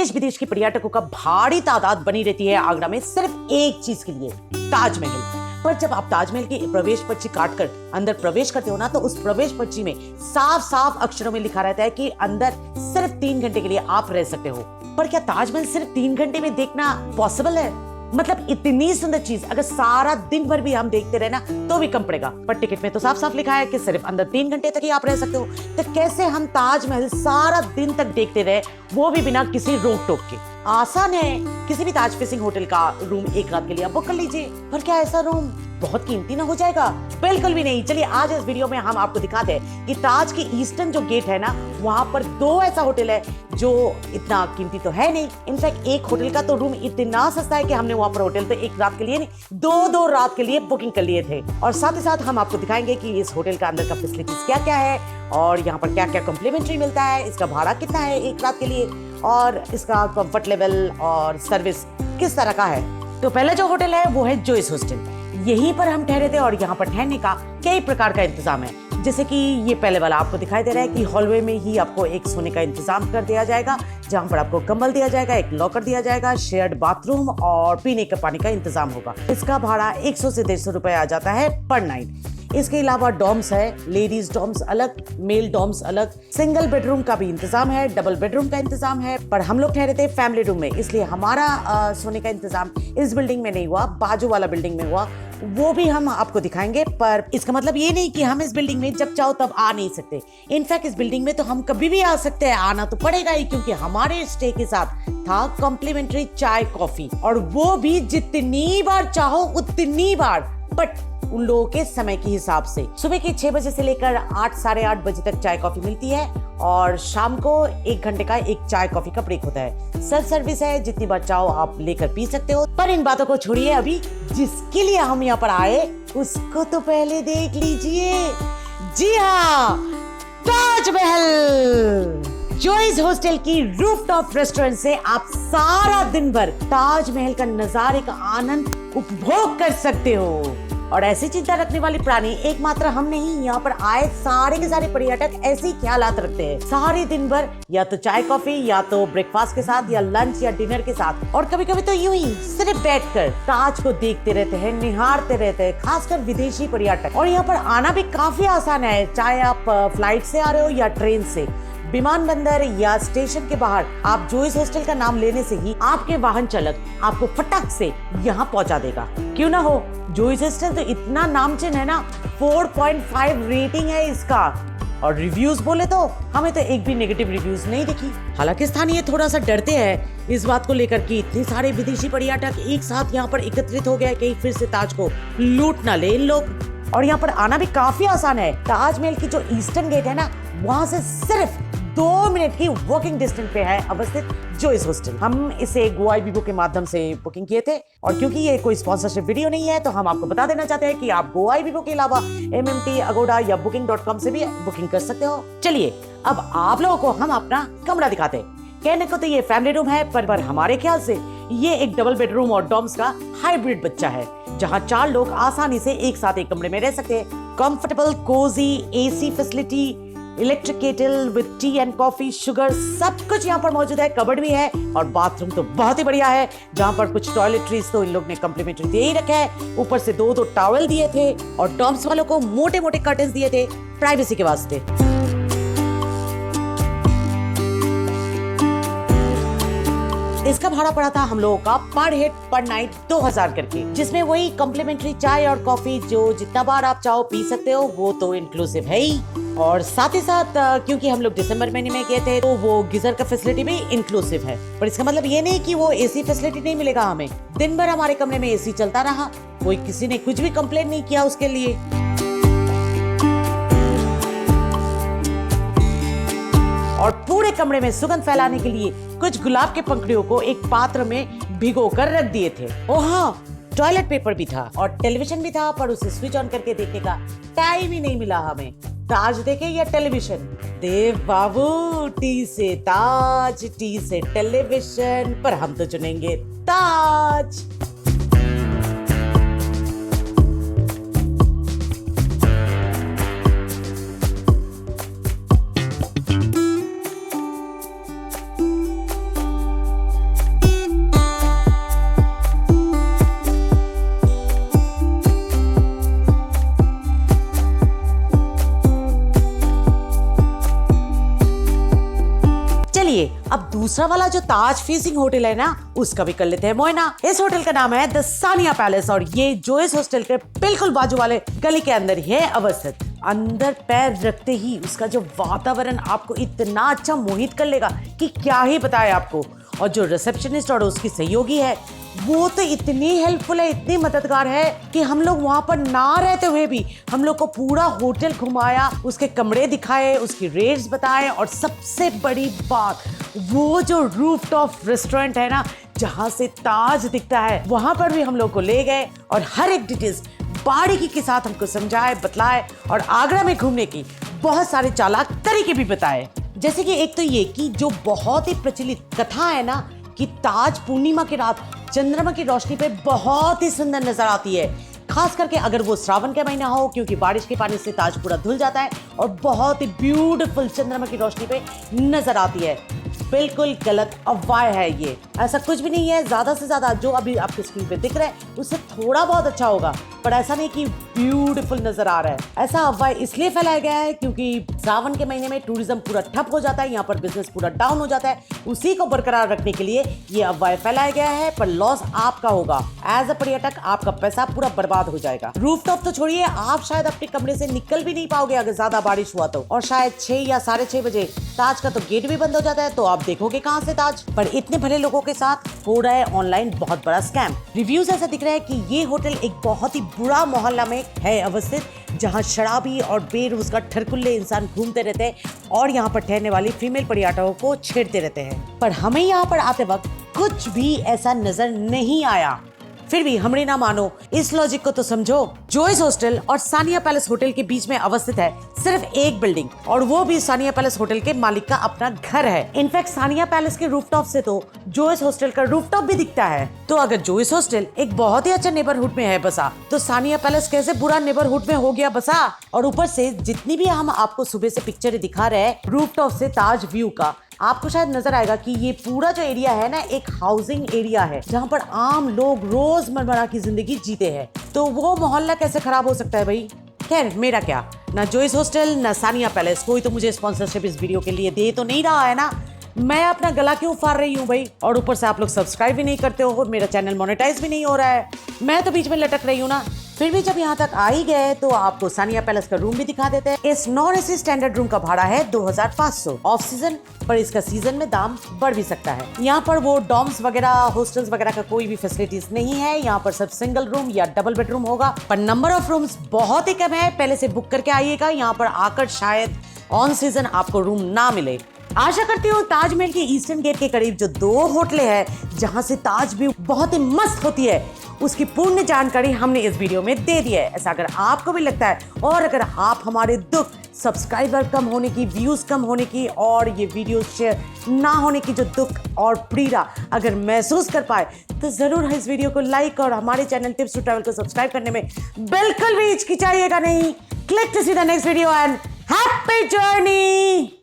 देश विदेश के पर्यटकों का भारी तादाद बनी रहती है आगरा में सिर्फ एक चीज के लिए, ताजमहल। पर जब आप ताजमहल की प्रवेश पर्ची काटकर अंदर प्रवेश करते हो ना, तो उस प्रवेश पर्ची में साफ साफ अक्षरों में लिखा रहता है कि अंदर सिर्फ 3 घंटे के लिए आप रह सकते हो। पर क्या ताजमहल सिर्फ 3 घंटे में देखना पॉसिबल है? मतलब इतनी सुंदर चीज अगर सारा दिन भर भी हम देखते रहे ना तो भी कम पड़ेगा। पर टिकट में तो साफ साफ लिखा है कि सिर्फ अंदर 3 घंटे तक ही आप रह सकते हो। तो कैसे हम ताजमहल सारा दिन तक देखते रहे, वो भी बिना किसी रोक टोक के? आसान है, किसी भी ताज फेसिंग होटल का रूम एक रात के लिए आप बुक कर लीजिए। पर क्या ऐसा रूम बहुत कीमती ना हो जाएगा? बिल्कुल भी नहीं। चलिए आज इस वीडियो में हम आपको दिखाते हैं कि ताज के ईस्टर्न जो गेट है ना, वहां पर 2 ऐसा होटल है जो इतना कीमती तो है नहीं। इनफैक्ट एक होटल का तो रूम इतना सस्ता है कि हमने वहां पर होटल तो एक रात के लिए नहीं, 2 रात के लिए बुकिंग कर लिए थे। और साथ ही साथ हम आपको दिखाएंगे कि इस होटल का अंदर का फैसिलिटीज क्या क्या है और यहाँ पर क्या क्या कॉम्प्लीमेंट्री मिलता है, इसका भाड़ा कितना है एक रात के लिए और इसका कंफर्ट लेवल और सर्विस किस तरह का है। तो पहला जो होटल है वो है जोइस हॉस्टल। यहीं पर हम ठहरे थे और यहाँ पर ठहरने का कई प्रकार का इंतजाम है। जैसे कि ये पहले वाला आपको दिखाई दे रहा है कि हॉलवे में ही आपको एक सोने का इंतजाम कर दिया जाएगा, जहाँ पर आपको कंबल दिया जाएगा, एक लॉकर दिया जाएगा, शेयर्ड बाथरूम और पीने का पानी का इंतजाम होगा। इसका भाड़ा 100 से 150 रुपए आ जाता है पर नाइट। इसके अलावा डॉर्म्स है, लेडीज डॉर्म्स अलग, मेल डॉर्म्स अलग, सिंगल बेडरूम का भी इंतजाम है, डबल बेडरूम का इंतजाम है। पर हम लोग ठहरे थे फैमिली रूम में, इसलिए हमारा सोने का इंतजाम इस बिल्डिंग में नहीं हुआ, बाजू वाला बिल्डिंग में हुआ। वो भी हम आपको दिखाएंगे। पर इसका मतलब ये नहीं कि हम इस बिल्डिंग में जब चाहो तब आ नहीं सकते। इनफैक्ट इस बिल्डिंग में तो हम कभी भी आ सकते हैं, आना तो पड़ेगा ही, क्योंकि हमारे स्टे के साथ था कॉम्प्लीमेंट्री चाय कॉफी, और वो भी जितनी बार चाहो उतनी बार, बट उन लोगों के समय के हिसाब से। सुबह के 6 बजे से लेकर 8 साढ़े 8 बजे तक चाय कॉफी मिलती है और शाम को 1 घंटे का एक चाय कॉफी का ब्रेक होता है। सेल्फ सर्विस है, जितनी बार चाहो आप लेकर पी सकते हो। पर इन बातों को छोड़िए, अभी जिसके लिए हम यहाँ पर आए उसको तो पहले देख लीजिए। जी हाँ, ताजमहल। जोइस हॉस्टल की रूफटॉप रेस्टोरेंट से आप सारा दिन भर ताजमहल का नजारे का आनंद उपभोग कर सकते हो। और ऐसी चिंता रखने वाली प्राणी एकमात्र हम नहीं, यहाँ पर आए सारे के सारे पर्यटक ऐसे ही ख्यालात रखते हैं। सारे दिन भर या तो चाय कॉफी, या तो ब्रेकफास्ट के साथ, या लंच या डिनर के साथ, और कभी कभी तो यूं ही सिर्फ बैठकर ताज को देखते रहते हैं, निहारते रहते हैं, खासकर विदेशी पर्यटक। और यहाँ पर आना भी काफी आसान है, चाहे आप फ्लाइट से आ रहे हो या ट्रेन से। विमानबंदर या स्टेशन के बाहर आप जोइस हॉस्टल का नाम लेने से ही आपके वाहन चालक आपको फटाक से यहाँ पहुँचा देगा। क्यों ना हो, जोइस हॉस्टल तो इतना नामचीन है ना, 4.5 रेटिंग है इसका। और रिव्यूज बोले तो हमें तो एक भी नेगेटिव रिव्यूज नहीं दिखी। हालांकि स्थानीय थोड़ा सा डरते हैं इस बात को लेकर कि इतने सारे विदेशी पर्यटक एक साथ यहाँ पर एकत्रित हो गए, कहीं फिर से ताज को लूट ना ले इन लोग। और यहाँ पर आना भी काफी आसान है। ताजमहल की जो ईस्टर्न गेट है ना, वहां से सिर्फ 2 मिनट की वॉकिंग डिस्टेंस पे है अवस्थित जोइस हॉस्टल। हम इसे गोआईबीबो के माध्यम से बुकिंग किए थे, और क्योंकि ये कोई स्पॉन्सरशिप वीडियो नहीं है तो हम आपको बता देना चाहते हैं कि आप गोआईबीबो के अलावा MMT, अगोडा या booking.com से भी बुकिंग कर सकते हो। चलिए अब आप लोगों को हम अपना कमरा दिखाते हैं। कहने को तो ये फैमिली रूम है, पर हमारे ख्याल से ये एक डबल बेडरूम और डॉर्म्स का हाइब्रिड बच्चा है, जहाँ 4 लोग आसानी से एक साथ एक कमरे में रह सकते हैं। Comfortable, cozy, AC facility, electric kettle with tea and coffee, sugar, सब कुछ यहाँ पर मौजूद है। कबर्ड भी है और बाथरूम तो बहुत ही बढ़िया है, जहाँ पर कुछ टॉयलेटरीज तो इन लोग ने कम्प्लीमेंट्री दे ही रखा है। ऊपर से 2 टॉवल दिए थे और डॉर्म्स वालों को मोटे मोटे कर्टन्स दिए थे प्राइवेसी के वास्ते। इसका भाड़ा पड़ा था हम लोगों का पर हेड पर नाइट 2000 करके, जिसमें वही कॉम्प्लीमेंट्री चाय और कॉफी जो जितना बार आप चाहो पी सकते हो, वो तो इंक्लूसिव है ही। और साथ ही साथ क्योंकि हम लोग दिसंबर महीने में गए थे, तो वो गीजर का फैसिलिटी भी इंक्लूसिव है। पर इसका मतलब ये नहीं कि वो AC फैसिलिटी नहीं मिलेगा हमें। दिन भर हमारे कमरे में AC चलता रहा, कोई किसी ने कुछ भी कंप्लेन नहीं किया उसके लिए। और पूरे कमरे में सुगंध फैलाने के लिए कुछ गुलाब के पंखुड़ियों को एक पात्र में भिगो कर रख दिए थे। ओ हाँ, टॉयलेट पेपर भी था और टेलीविजन भी था, पर उसे स्विच ऑन करके देखने का टाइम ही नहीं मिला हमें। ताज देखे या टेलीविजन? देव बाबू, टी से ताज, टी से टेलीविजन, पर हम तो चुनेंगे ताज। दूसरा वाला जो ताज फेसिंग होटल है ना, उसका भी कर लेते हैं मुआयना। इस होटल का नाम है द सानिया पैलेस और ये जोइस हॉस्टल के बिल्कुल बाजू वाले गली के अंदर ही है अवस्थित। अंदर पैर रखते ही उसका जो वातावरण आपको इतना अच्छा मोहित कर लेगा कि क्या ही बताए आपको। और जो रिसेप्शनिस्ट और उसकी सहयोगी है वो तो इतनी हेल्पफुल है, इतनी मददगार है कि हम लोग वहां पर ना रहते हुए भी हम लोग को पूरा होटल घुमाया, उसके कमरे दिखाए, उसकी रेट्स बताए और सबसे बड़ी बात वो जो रूफटॉप रेस्टोरेंट है ना जहां से ताज दिखता है, वहां पर भी हम लोग को ले गए और हर एक डिटेल्स बारीकी के साथ हमको समझाए, बतलाए और आगरा में घूमने की बहुत सारे चालाक तरीके भी बताए। जैसे कि एक तो ये कि जो बहुत ही प्रचलित कथा है ना कि ताज पूर्णिमा की रात चंद्रमा की रोशनी पे बहुत ही सुंदर नजर आती है, खास करके अगर वो श्रावण का महीना हो, क्योंकि बारिश के पानी से ताज पूरा धुल जाता है और बहुत ही ब्यूटीफुल चंद्रमा की रोशनी पे नजर आती है। बिल्कुल गलत अफवाह है ये, ऐसा कुछ भी नहीं है। ज्यादा से ज्यादा जो अभी आपके स्क्रीन पे दिख रहा है उससे थोड़ा बहुत अच्छा होगा, पर ऐसा नहीं कि ब्यूटीफुल नजर आ रहा है। ऐसा अफवाह इसलिए फैलाया गया है क्योंकि सावन के महीने में टूरिज्म पूरा ठप हो जाता है, यहाँ पर बिजनेस पूरा डाउन हो जाता है, उसी को बरकरार रखने के लिए ये अफवाह फैलाया गया है। पर लॉस आपका होगा, एज अ पर्यटक आपका पैसा पूरा बर्बाद हो जाएगा। रूफटॉप तो छोड़िए, आप शायद अपने कमरे से निकल भी नहीं पाओगे अगर ज्यादा बारिश हुआ तो, और शायद 6 या 6:30 बजे ताज का तो गेट भी बंद हो जाता है, तो आप देखोगे कहां से ताज। पर इतने भले लोगों के साथ हो रहा है ऑनलाइन बहुत बड़ा स्कैम। रिव्यूज ऐसा दिख रहा है कि ये होटल एक बहुत ही बुरा मोहल्ला में है अवस्थित, जहां शराबी और बेरोजगार ठरकुल्ले इंसान घूमते रहते हैं और यहाँ पर ठहरने वाली फीमेल पर्यटकों को छेड़ते रहते हैं। पर हमें यहाँ पर आते वक्त कुछ भी ऐसा नजर नहीं आया। फिर भी हमने ना मानो, इस लॉजिक को तो समझो। जोइस हॉस्टल और सानिया पैलेस होटल के बीच में अवस्थित है सिर्फ एक बिल्डिंग, और वो भी सानिया पैलेस होटल के मालिक का अपना घर है। इनफैक्ट सानिया पैलेस के रूफटॉप से तो जोइस हॉस्टल का रूफटॉप भी दिखता है। तो अगर जोइस हॉस्टल एक बहुत ही अच्छा नेबरहुड में है बसा, तो सानिया पैलेस कैसे बुरा नेबरहुड में हो गया बसा। और ऊपर से जितनी भी हम आपको सुबह से पिक्चर दिखा रहे हैं रूफटॉप से ताज व्यू का, आपको शायद नजर आएगा कि ये पूरा जो एरिया है ना एक हाउसिंग एरिया है जहाँ पर आम लोग रोजमर्रा की जिंदगी जीते हैं। तो वो मोहल्ला कैसे खराब हो सकता है भाई। खैर मेरा क्या, ना जोइस हॉस्टल ना सानिया पैलेस कोई तो मुझे स्पॉन्सरशिप इस वीडियो के लिए दे तो नहीं रहा है ना, मैं अपना गला क्यों फाड़ रही हूँ भाई। और ऊपर से आप लोग सब्सक्राइब भी नहीं करते हो और मेरा चैनल मोनेटाइज भी नहीं हो रहा है, मैं तो बीच में लटक रही हूँ ना। फिर भी जब यहाँ तक आ ही गए तो आपको सानिया पैलेस का रूम भी दिखा देते हैं। इस नॉन एसी स्टैंडर्ड रूम का भाड़ा है 2500 ऑफ सीजन, पर इसका सीजन में दाम बढ़ भी सकता है। यहाँ पर वो डॉम्स वगैरह हॉस्टल्स वगैरह का कोई भी फैसिलिटीज नहीं है, यहाँ पर सब सिंगल रूम या डबल बेडरूम होगा। पर नंबर ऑफ रूम्स बहुत ही कम है, पहले से बुक करके आइएगा, यहाँ पर आकर शायद ऑन सीजन आपको रूम ना मिले। आशा करती हूँ ताजमहल के ईस्टर्न गेट के करीब जो 2 होटलें हैं जहां से ताज व्यू बहुत ही मस्त होती है, उसकी पूर्ण जानकारी हमने इस वीडियो में दे दी है। ऐसा अगर आपको भी लगता है और अगर आप हमारे दुख, सब्सक्राइबर कम होने की, व्यूज कम होने की और ये वीडियो शेयर ना होने की जो दुख और पीड़ा अगर महसूस कर पाए, तो जरूर इस वीडियो को लाइक और हमारे चैनल टिप्स टू ट्रैवल को सब्सक्राइब करने में बिल्कुल भी हिचकिचाइएगा नहीं। Click to see the next video and happy journey.